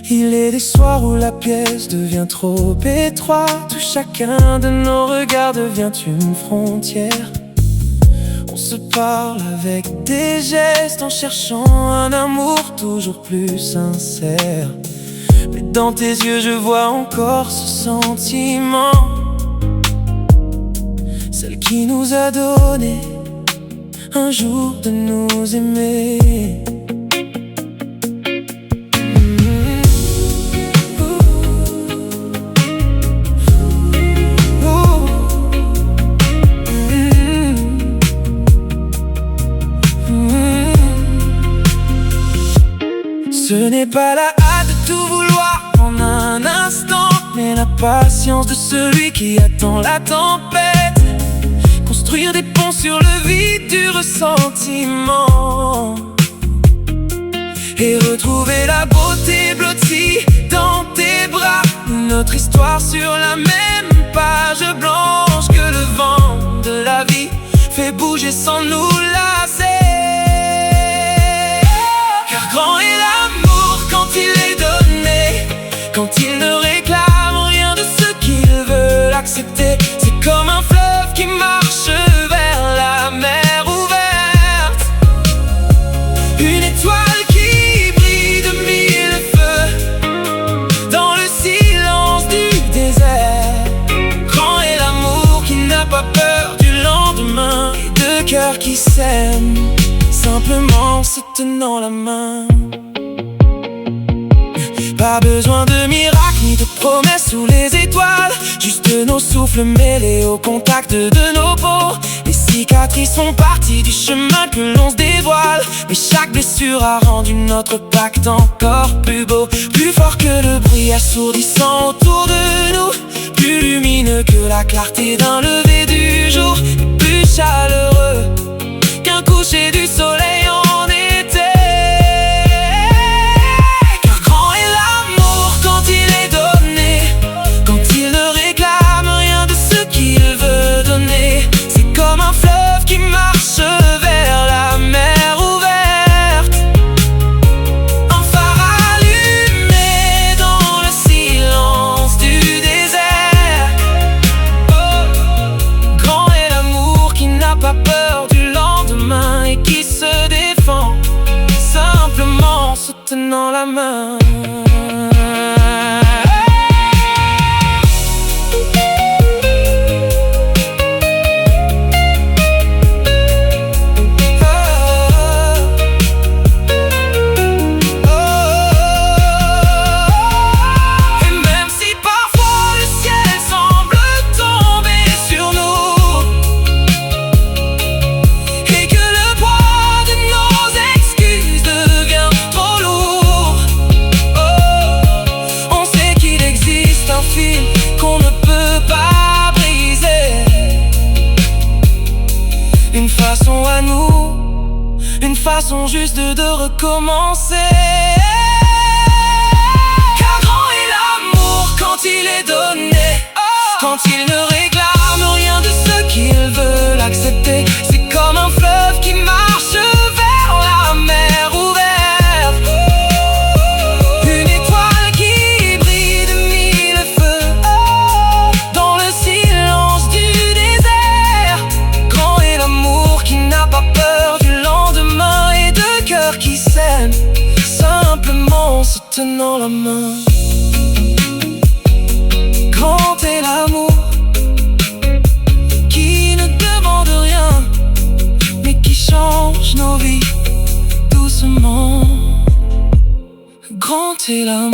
Il est des soirs où la pièce devient trop étroite, où chacun de nos regards devient une frontière. On se parle avec des gestes en cherchant un amour toujours plus sincère. Mais dans tes yeux je vois encore ce sentiment, celle qui nous a donné un jour de nous aimer. Ce n'est pas la hâte de tout vouloir en un instant, mais la patience de celui qui attend la tempête. Construire des ponts sur le vide du ressentiment et retrouver la beauté blottie dans tes bras. Notre histoire sur la même page blanche que le vent de la vie fait bouger sans nous lasser. Car grand est l'amour quand il est donné, quand il ne réclame rien de ce qu'il veut l'accepter. C'est comme un fleuve qui marche vers la mer ouverte, une étoile qui brille de mille feux dans le silence du désert. Grand est l'amour qui n'a pas peur du lendemain, et deux cœurs qui s'aiment simplement se tenant la main. Pas besoin de miracles ni de promesses sous les étoiles, juste nos souffles mêlés au contact de nos peaux. Les cicatrices font partie du chemin que l'on se dévoile, mais chaque blessure a rendu notre pacte encore plus beau. Plus fort que le bruit assourdissant autour de nous, plus lumineux que la clarté d'un lever du jour, et plus chaleureux qu'un coucher du soleil en été. Car grand est l'amour quand il est donné, quand il ne réclame rien de ce qu'il veut donner. C'est comme un fleuve qui marche vers la mer ouverte, un phare allumé dans le silence du désert. Oh, grand est l'amour qui n'a pas peur du lendemain et qui se défend simplement en se tenant la main. Une façon à nous, une façon juste de recommencer. Car grand est l'amour quand il est donné, quand il ne réclame rien de ce qu'il veut l'accepter. C'est comme un fleuve qui marche vers la mer ouverte, une étoile qui brille de mille feux dans le silence du désert. Grand est l'amour qui n'a pas peur du lendemain, et deux cœurs qui s'aiment simplement en se tenant la main. Grand est l'amour qui ne demande rien, mais qui change nos vies doucement. Grand est l'amour.